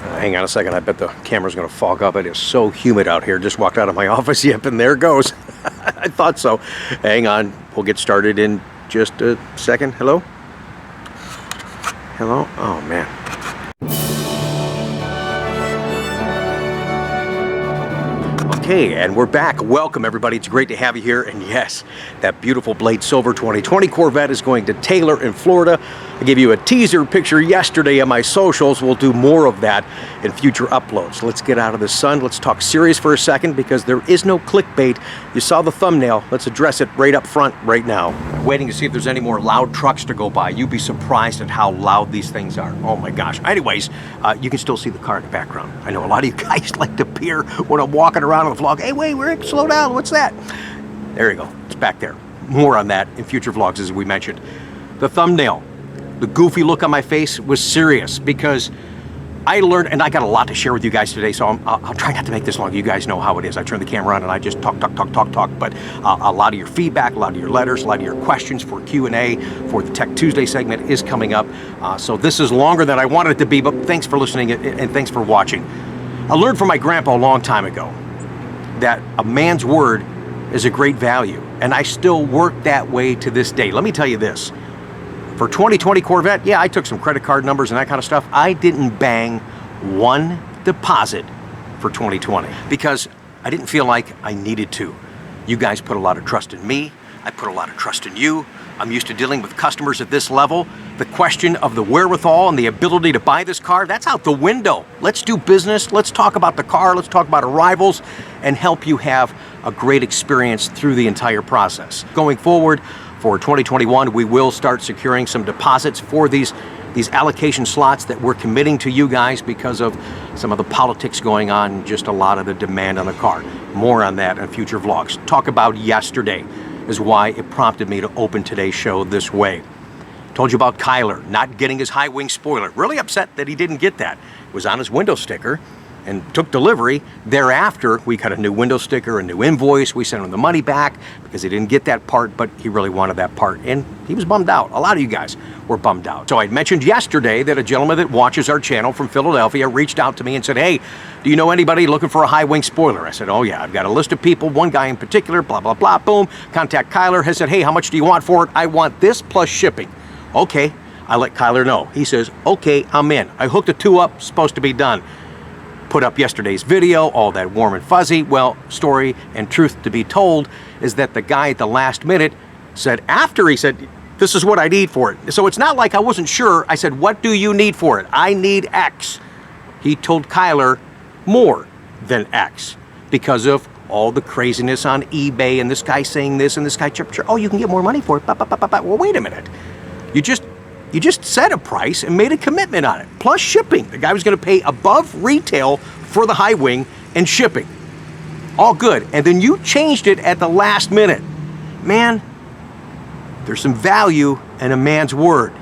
Hang on a second, I bet the camera's gonna fog up. It is so humid out here. Just walked out of my office, yep, and there it goes. I thought so. Hang on, we'll get started in just a second. Hello? Hello? Oh man. Okay, and we're back. Welcome everybody, it's great to have you here. And yes, that beautiful Blade Silver 2020 Corvette is going to Taylor in Florida. I gave you a teaser picture yesterday on my socials. We'll do more of that in future uploads. Let's get out of the sun. Let's talk serious for a second because there is no clickbait. You saw the thumbnail. Let's address it right up front right now. Waiting to see if there's any more loud trucks to go by. You'd be surprised at how loud these things are. Oh my gosh. Anyways, you can still see the car in the background. I know a lot of you guys like to peer when I'm walking around on the vlog. Hey, wait, Rick, slow down. What's that? There you go. It's back there. More on that in future vlogs, as we mentioned. The thumbnail. The goofy look on my face was serious because I learned, and I got a lot to share with you guys today, so I'll try not to make this long. You guys know how it is. I turn the camera on and I just talk, but a lot of your feedback, a lot of your letters, a lot of your questions for Q&A for the Tech Tuesday segment is coming up. So this is longer than I wanted it to be, but thanks for listening and thanks for watching. I learned from my grandpa a long time ago that a man's word is a great value, and I still work that way to this day. Let me tell you this. For 2020 Corvette, yeah, I took some credit card numbers and that kind of stuff. I didn't bang one deposit for 2020 because I didn't feel like I needed to. You guys put a lot of trust in me. I put a lot of trust in you. I'm used to dealing with customers at this level. The question of the wherewithal and the ability to buy this car, that's out the window. Let's do business. Let's talk about the car. Let's talk about arrivals and help you have a great experience through the entire process. Going forward, for 2021, we will start securing some deposits for these allocation slots that we're committing to you guys because of some of the politics going on and just a lot of the demand on the car. More on that in future vlogs. Talk about yesterday is why it prompted me to open today's show this way. Told you about Kyler not getting his high wing spoiler. Really upset that he didn't get that. It was on his window sticker and took delivery. Thereafter, we got a new window sticker, a new invoice. We sent him the money back because he didn't get that part, but he really wanted that part, and he was bummed out. A lot of you guys were bummed out. So I mentioned yesterday that a gentleman that watches our channel from Philadelphia reached out to me and said, hey, do you know anybody looking for a high wing spoiler? I said, oh yeah, I've got a list of people, one guy in particular, blah, blah, blah, boom. Contact Kyler, has said, hey, how much do you want for it? I want this plus shipping. Okay, I let Kyler know. He says, okay, I'm in. I hooked the two up, supposed to be done. Put up yesterday's video, all that warm and fuzzy. Well, story and truth to be told is that the guy at the last minute said, after he said, this is what I need for it. So it's not like I wasn't sure. I said, what do you need for it? I need X. He told Kyler more than X because of all the craziness on eBay and this guy saying this and this guy, sure, oh, you can get more money for it. Well, wait a minute. You just set a price and made a commitment on it, plus shipping. The guy was going to pay above retail for the high wing and shipping. All good. And then you changed it at the last minute. Man, there's some value in a man's word.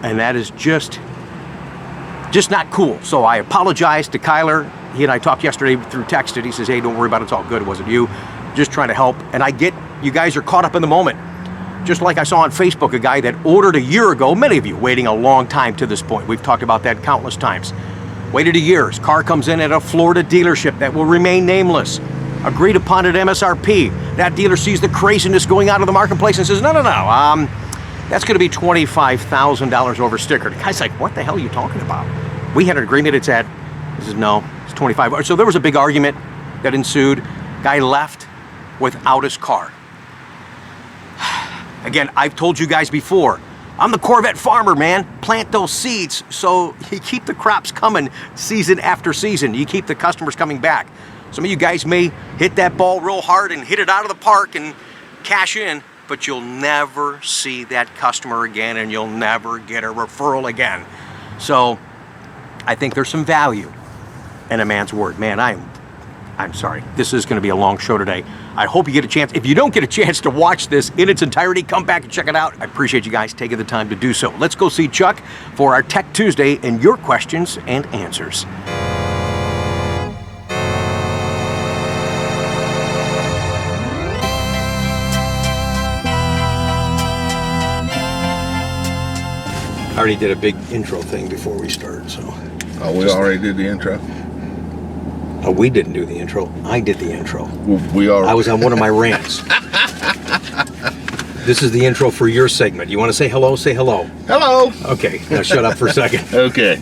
And that is just not cool. So I apologize to Kyler. He and I talked yesterday through text. He says, hey, don't worry about it. It's all good. It wasn't you. Just trying to help. And I get you guys are caught up in the moment. Just like I saw on Facebook, a guy that ordered a year ago, many of you waiting a long time to this point. We've talked about that countless times. Waited a year. His car comes in at a Florida dealership that will remain nameless. Agreed upon at MSRP. That dealer sees the craziness going out of the marketplace and says, no, that's going to be $25,000 over sticker. The guy's like, what the hell are you talking about? We had an agreement. It's at, he says, no, it's $25,000. So there was a big argument that ensued. Guy left without his car. Again, I've told you guys before, I'm the Corvette farmer, man. Plant those seeds so you keep the crops coming season after season. You keep the customers coming back. Some of you guys may hit that ball real hard and hit it out of the park and cash in, but you'll never see that customer again and you'll never get a referral again. So I think there's some value in a man's word. Man, I'm sorry. This is going to be a long show today. I hope you get a chance. If you don't get a chance to watch this in its entirety, come back and check it out. I appreciate you guys taking the time to do so. Let's go see Chuck for our Tech Tuesday and your questions and answers. I already did a big intro thing before we started, so Oh, we already did the intro? Oh, we didn't do the intro. I did the intro. We already... I was on one of my rants. This is the intro for your segment. You want to say hello? Say hello. Hello. Okay, now shut up for a second. Okay.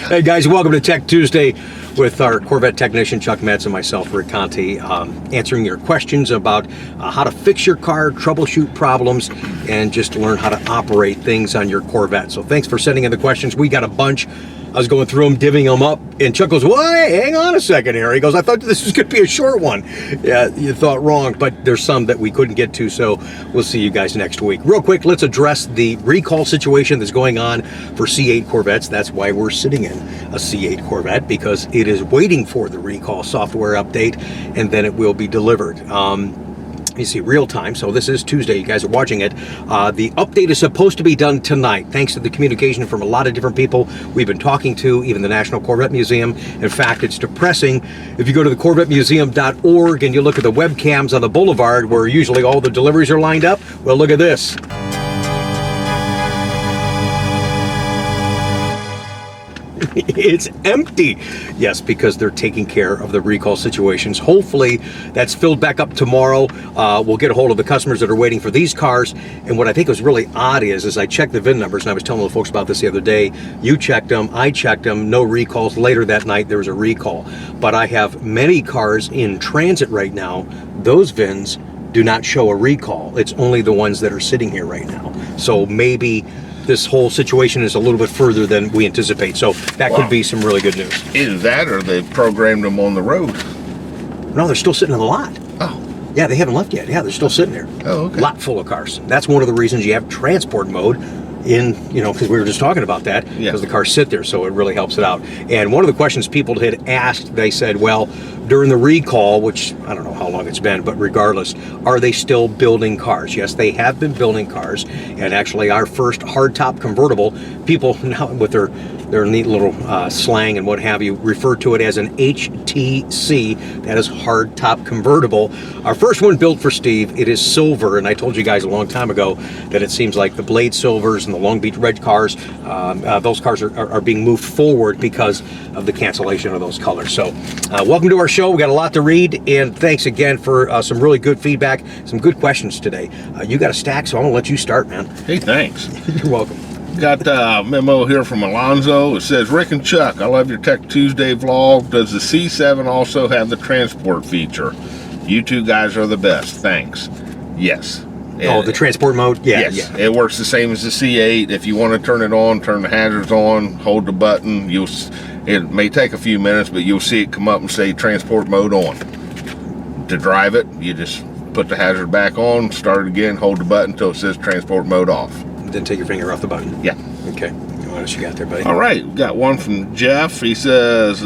Hey guys, welcome to Tech Tuesday with our Corvette technician Chuck Metz and myself, Rick Conti, answering your questions about how to fix your car, troubleshoot problems, and just learn how to operate things on your Corvette. So thanks for sending in the questions. We got a bunch. I was going through them, divvying them up, and Chuck goes, "Well, hey, hang on a second here." He goes, "I thought this was going to be a short one." Yeah, you thought wrong, but there's some that we couldn't get to, so we'll see you guys next week. Real quick, let's address the recall situation that's going on for C8 Corvettes. That's why we're sitting in a C8 Corvette, because it is waiting for the recall software update, and then it will be delivered. You see, real time, so this is Tuesday, you guys are watching it. The update is supposed to be done tonight, thanks to the communication from a lot of different people we've been talking to, even the National Corvette Museum. In fact, it's depressing. If you go to the CorvetteMuseum.org and you look at the webcams on the boulevard where usually all the deliveries are lined up, well, look at this. It's empty. Yes, because they're taking care of the recall situations. Hopefully that's filled back up tomorrow. We'll get a hold of the customers that are waiting for these cars. And what I think was really odd is I checked the VIN numbers, and I was telling the folks about this the other day. You checked them, I checked them, no recalls. Later that night there was a recall. But I have many cars in transit right now. Those VINs do not show a recall. It's only the ones that are sitting here right now. So maybe this whole situation is a little bit further than we anticipate. So that could be some really good news. Either that or they programmed them on the road. No, they're still sitting in the lot. Oh. Yeah, they haven't left yet. Yeah, they're still sitting there. Oh, okay. Lot full of cars. That's one of the reasons you have transport mode in, because we were just talking about that, because the cars sit there, so it really helps it out. And one of the questions people had asked, they said, well, during the recall, which I don't know how long it's been, but regardless, are they still building cars? Yes, they have been building cars, and actually our first hardtop convertible, people now with their neat little slang and what have you, refer to it as an HTC, that is hardtop convertible. Our first one built for Steve, it is silver, and I told you guys a long time ago that it seems like the Blade Silvers and the Long Beach Red cars, those cars are being moved forward because of the cancellation of those colors. So welcome to our show. We got a lot to read, and thanks again for some really good feedback, some good questions today. You got a stack, so I'm gonna let you start, man. Hey, thanks. You're welcome. Got a memo here from Alonzo. It says, "Rick and Chuck, I love your Tech Tuesday vlog. Does the C7 also have the transport feature? You two guys are the best. Thanks." Yes. Oh, the transport mode? Yeah, yes, yeah. It works the same as the C8. If you want to turn it on, turn the hazards on, hold the button. It may take a few minutes, but you'll see it come up and say transport mode on. To drive it, you just put the hazard back on, start it again, hold the button until it says transport mode off. Then take your finger off the button. Yeah. Okay. What else you got there, buddy? All right. We got one from Jeff. He says,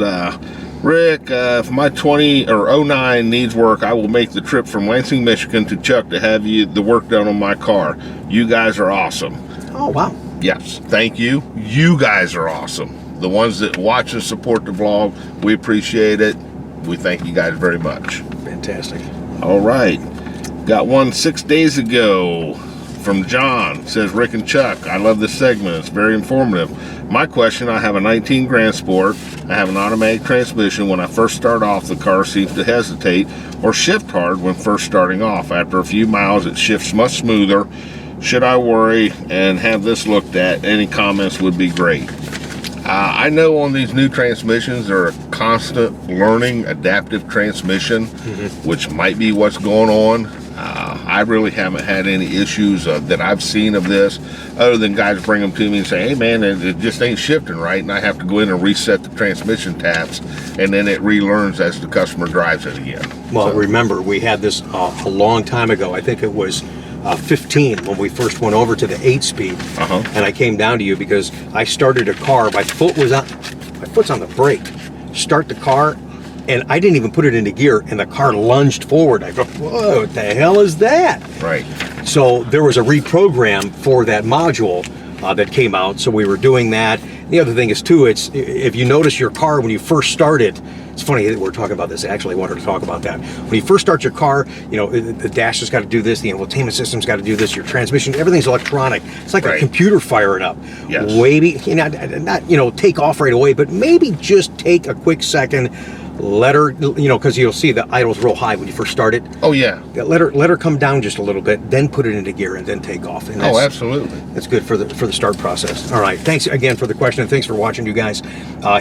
"Rick, if my 20 or 09 needs work, I will make the trip from Lansing, Michigan to Chuck to have the work done on my car. You guys are awesome." Oh, wow. Yes. Thank you. You guys are awesome. The ones that watch and support the vlog, we appreciate it. We thank you guys very much. Fantastic. All right. Got one 6 days ago from John. Says, "Rick and Chuck, I love this segment. It's very informative. My question, I have a 19 Grand Sport. I have an automatic transmission. When I first start off, the car seems to hesitate or shift hard when first starting off. After a few miles, it shifts much smoother. Should I worry and have this looked at? Any comments would be great." I know on these new transmissions, they're a constant learning, adaptive transmission, which might be what's going on. I really haven't had any issues that I've seen of this, other than guys bring them to me and say, "Hey man, it just ain't shifting right," and I have to go in and reset the transmission taps, and then it relearns as the customer drives it again. Well, remember, we had this a long time ago. I think it was 15 when we first went over to the 8-speed, and I came down to you because I started a car. My foot's on the brake. Start the car, and I didn't even put it into gear, and the car lunged forward. I go, "Whoa, what the hell is that?" Right. So there was a reprogram for that module that came out, so we were doing that. The other thing is too, it's if you notice your car when you first start it, It's funny that we're talking about this. I actually wanted to talk about that. When you first start your car, you know, the dash has got to do this, the infotainment system's got to do this, your transmission, everything's electronic. It's like a computer firing up. Yes. Maybe, you know, not, you know, take off right away, but maybe just take a quick second, let her, you know, because you'll see the idle's real high when you first start it. Oh, yeah. Let her come down just a little bit, then put it into gear and then take off. And Oh, absolutely. That's good for the start process. All right, thanks again for the question, and thanks for watching, you guys.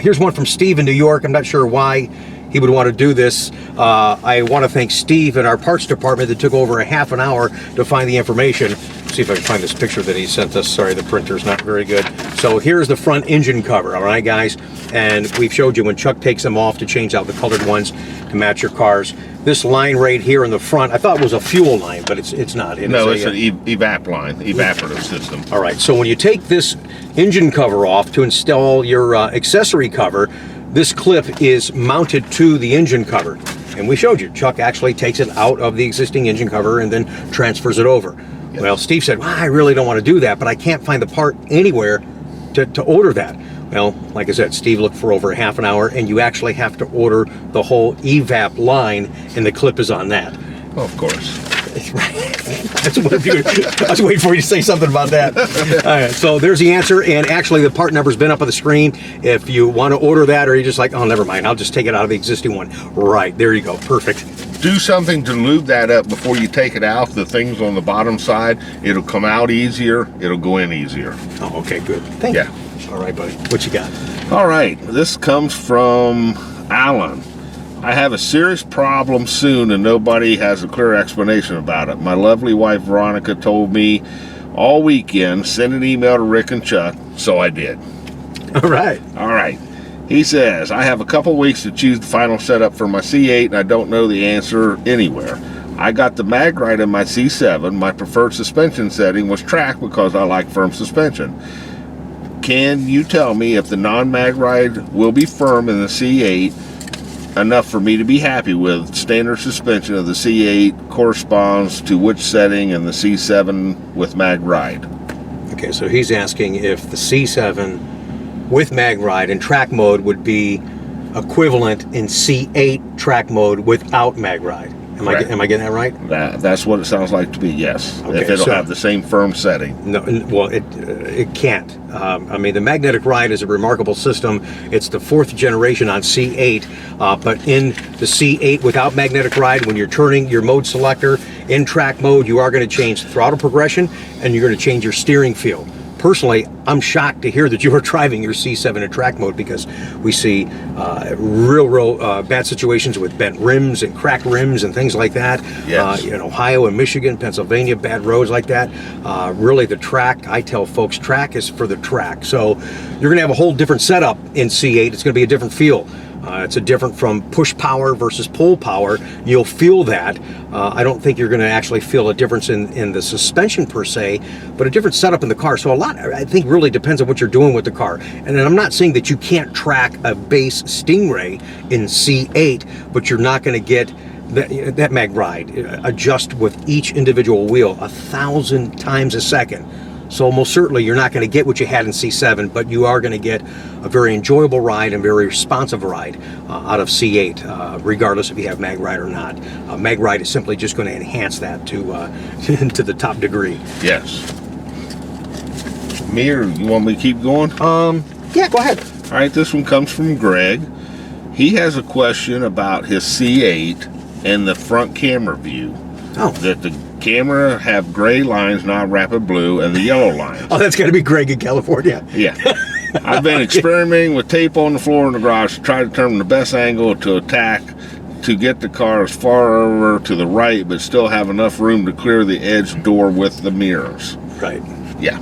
Here's one from Steve in New York. I'm not sure why he would want to do this. I want to thank Steve and our parts department that took over a half an hour to find the information. See if I can find this picture that he sent us. Sorry, the printer's not very good. So here's the front engine cover, all right, guys? And we've showed you when Chuck takes them off to change out the colored ones to match your cars. This line right here in the front, I thought it was a fuel line, but it's not. No, it's an evap line, evaporative system. All right, so when you take this engine cover off to install your accessory cover, this clip is mounted to the engine cover. And we showed you, Chuck actually takes it out of the existing engine cover and then transfers it over. Yes. Well, Steve said, well, I really don't want to do that, but I can't find the part anywhere to order that. Well, like I said, Steve looked for over a half an hour, and you actually have to order the whole evap line, and the clip is on that. Oh, of course. I was waiting for you to say something about that. All right, so there's the answer, and actually the part number's been up on the screen. If you want to order that, or you're just like, oh, never mind, I'll just take it out of the existing one. Right, there you go, perfect. Do something to lube that up before you take it out. The things on the bottom side, it'll come out easier, it'll go in easier. Oh, okay, good. Thank you. All right, buddy, what you got? All right, this comes from Alan. I have a serious problem soon and nobody has a clear explanation about it. My lovely wife Veronica told me all weekend, send an email to Rick and Chuck, so I did. All right. All right. He says, I have a couple weeks to choose the final setup for my C8 and I don't know the answer anywhere. I got the mag right in my C7. My preferred suspension setting was track because I like firm suspension. Can you tell me if the non-mag ride will be firm in the C8 enough for me to be happy with? Standard suspension of the C8 corresponds to which setting in the C7 with mag ride? Okay, so he's asking if the C7 with mag ride and track mode would be equivalent in C8 track mode without mag ride. Am I getting that right? That's what it sounds like to be, yes. Okay, if it'll have the same firm setting. No, well, it can't. I mean, the magnetic ride is a remarkable system. It's the 4th generation on C8, but in the C8 without magnetic ride, when you're turning your mode selector in track mode, you are going to change throttle progression and you're going to change your steering feel. Personally, I'm shocked to hear that you are driving your C7 in track mode because we see real bad situations with bent rims and cracked rims and things like that. Yes. In Ohio and Michigan, Pennsylvania, bad roads like that. Really, the track, I tell folks, track is for the track. So you're going to have a whole different setup in C8. It's going to be a different feel. It's a different from push power versus pull power. You'll feel that. I don't think you're going to actually feel a difference in the suspension per se, but a different setup in the car. So a lot, I think, really depends on what you're doing with the car. And then I'm not saying that you can't track a base Stingray in C8, but you're not going to get that mag ride adjust with each individual wheel 1,000 times a second. So most certainly you're not going to get what you had in C7, but you are going to get a very enjoyable ride and very responsive ride out of C8, regardless if you have mag ride or not. Mag ride is simply just going to enhance that to to the top degree. Yes. Mir, you want me to keep going? Yeah, go ahead. All right, this one comes from Greg. He has a question about his C8 and the front camera view. Oh. That the camera have gray lines, not rapid blue, and the yellow lines. Oh, that's got to be Greg in California. Yeah. I've been experimenting with tape on the floor in the garage to try to determine the best angle to attack to get the car as far over to the right, but still have enough room to clear the edge door with the mirrors. Right. Yeah.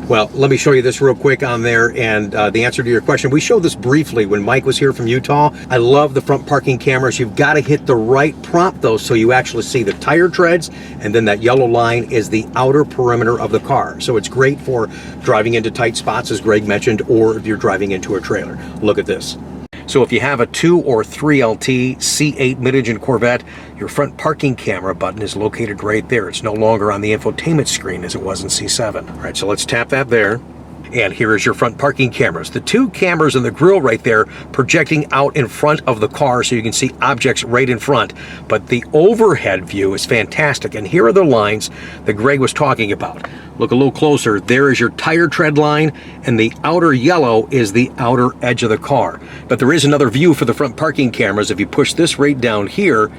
Well, let me show you this real quick on there, and the answer to your question. We showed this briefly when Mike was here from Utah. I love the front parking cameras. You've got to hit the right prompt, though, so you actually see the tire treads, and then that yellow line is the outer perimeter of the car. So it's great for driving into tight spots, as Greg mentioned, or if you're driving into a trailer. Look at this. So if you have a 2 or 3 LT C8 mid-engine Corvette, your front parking camera button is located right there. It's no longer on the infotainment screen as it was in C7. All right, so let's tap that there. And here is your front parking cameras. The two cameras in the grille right there projecting out in front of the car so you can see objects right in front. But the overhead view is fantastic. And here are the lines that Greg was talking about. Look a little closer. There is your tire tread line, and the outer yellow is the outer edge of the car. But there is another view for the front parking cameras. If you push this right down here,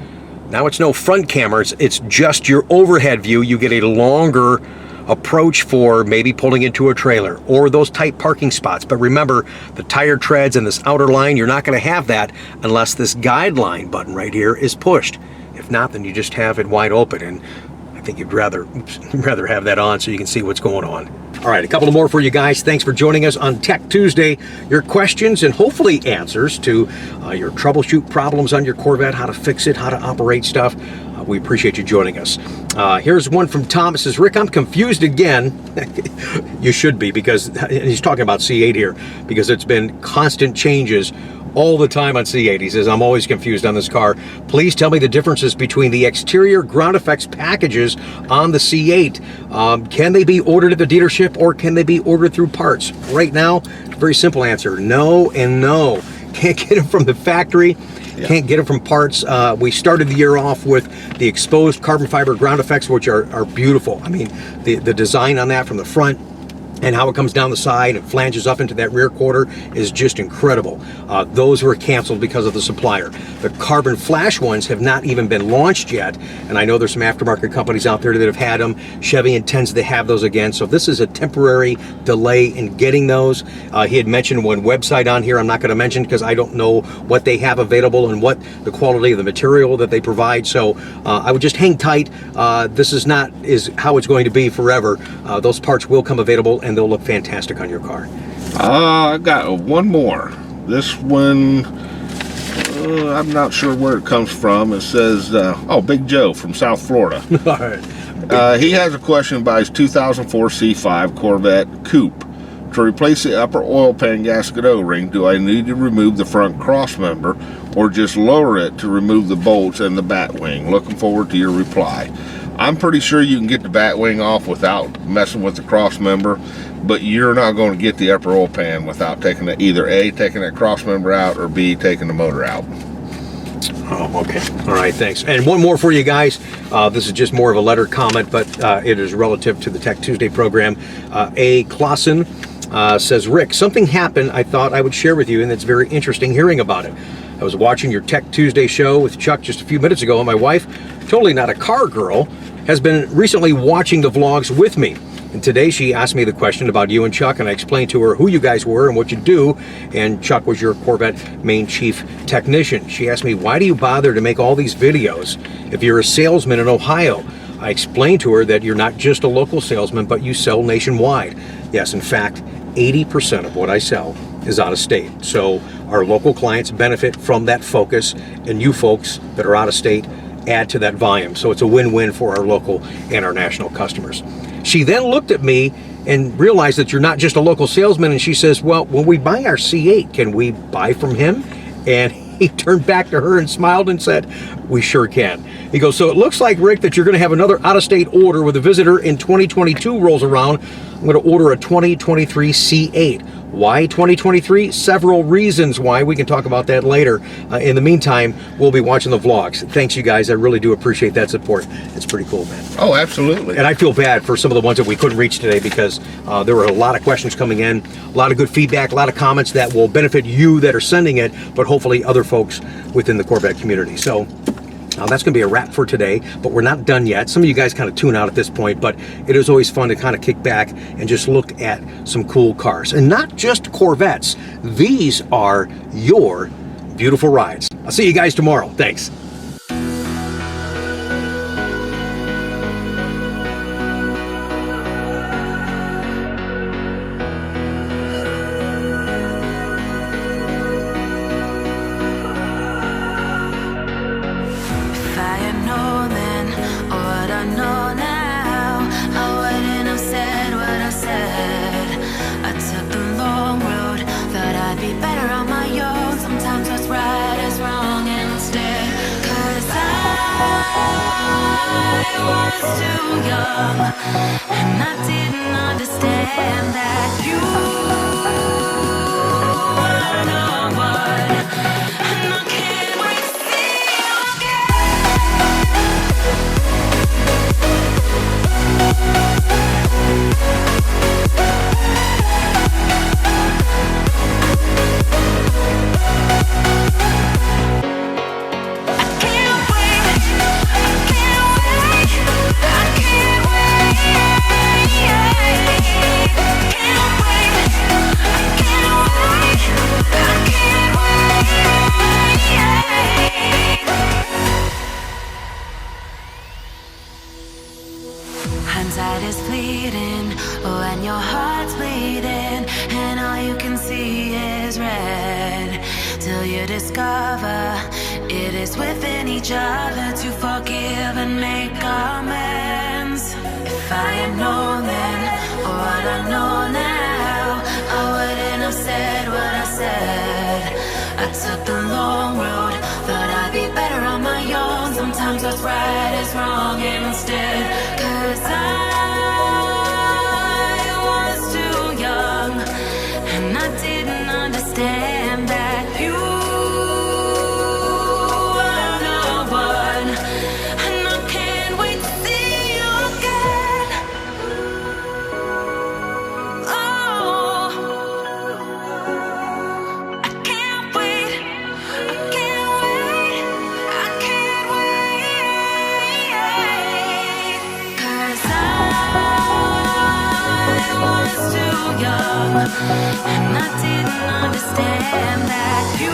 now it's no front cameras, it's just your overhead view. You get a longer approach for maybe pulling into a trailer or those tight parking spots. But remember, the tire treads and this outer line, you're not going to have that unless this guideline button right here is pushed. If not, then you just have it wide open, and I think you'd rather have that on so you can see what's going on. All right, a couple more for you guys. Thanks for joining us on Tech Tuesday. Your questions and hopefully answers to your troubleshoot problems on your Corvette, how to fix it, how to operate stuff. We appreciate you joining us. Here's one from Tom. It says, Rick, I'm confused again. You should be, because he's talking about C8 here, because it's been constant changes all the time on C8. He says, I'm always confused on this car. Please tell me the differences between the exterior ground effects packages on the C8. Can they be ordered at the dealership, or can they be ordered through parts? Right now, very simple answer, no and no. Can't get them from the factory. Yeah. Can't get them from parts. We started the year off with the exposed carbon fiber ground effects, which are beautiful. I mean, the design on that from the front and how it comes down the side and flanges up into that rear quarter is just incredible. Those were canceled because of the supplier. The carbon flash ones have not even been launched yet, and I know there's some aftermarket companies out there that have had them. Chevy intends to have those again, so this is a temporary delay in getting those. He had mentioned one website on here I'm not going to mention because I don't know what they have available and what the quality of the material that they provide, so I would just hang tight. This is how it's going to be forever. Those parts will come available, and they'll look fantastic on your car. I got one more. This one, I'm not sure where it comes from. It says, Big Joe from South Florida. All right. He has a question about his 2004 C5 Corvette Coupe. To replace the upper oil pan gasket O-ring, do I need to remove the front cross member or just lower it to remove the bolts and the bat wing? Looking forward to your reply. I'm pretty sure you can get the bat wing off without messing with the cross member, but you're not going to get the upper oil pan without taking either A, taking that cross member out, or B, taking the motor out. Oh, okay. All right, thanks. And one more for you guys. This is just more of a letter comment, but it is relative to the Tech Tuesday program. A. Clausen says, Rick, something happened I thought I would share with you, and it's very interesting hearing about it. I was watching your Tech Tuesday show with Chuck just a few minutes ago, and my wife, totally not a car girl, has been recently watching the vlogs with me. And today she asked me the question about you and Chuck, and I explained to her who you guys were and what you do, and Chuck was your Corvette main chief technician. She asked me, why do you bother to make all these videos if you're a salesman in Ohio? I explained to her that you're not just a local salesman, but you sell nationwide. Yes, in fact, 80% of what I sell is out of state. So our local clients benefit from that focus, and you folks that are out of state add to that volume. So it's a win-win for our local and our national customers. She then looked at me and realized that you're not just a local salesman, and she says, well, when we buy our C8, can we buy from him? And he turned back to her and smiled and said, we sure can. He goes, so it looks like, Rick, that you're going to have another out-of-state order with a visitor in 2022 rolls around. I'm going to order a 2023 C8. Why 2023? Several reasons why. We can talk about that later. In the meantime, we'll be watching the vlogs. Thanks, you guys. I really do appreciate that support. It's pretty cool, man. Oh, absolutely. And I feel bad for some of the ones that we couldn't reach today because there were a lot of questions coming in, a lot of good feedback, a lot of comments that will benefit you that are sending it, but hopefully other folks within the Corvette community. So that's going to be a wrap for today, but we're not done yet. Some of you guys kind of tune out at this point, but it is always fun to kind of kick back and just look at some cool cars. And not just Corvettes. These are your beautiful rides. I'll see you guys tomorrow. Thanks. Be better on my own. Sometimes what's right is wrong instead. was too young, and I didn't understand that you were the one, and I can't wait to see you hindsight is fleeting when your heart's bleeding and all you can see is red, till you discover it is within each other to forgive and make amends. If I had known then what I know now, I wouldn't have said what I said. I took the long road, thought I'd be better on my own. Sometimes what's right is wrong instead, 'cause I was too young, and I didn't understand that you were the one, and I can't wait to see you again. Oh, I can't wait, I can't wait, I can't wait, 'cause I was too young, and I didn't understand that you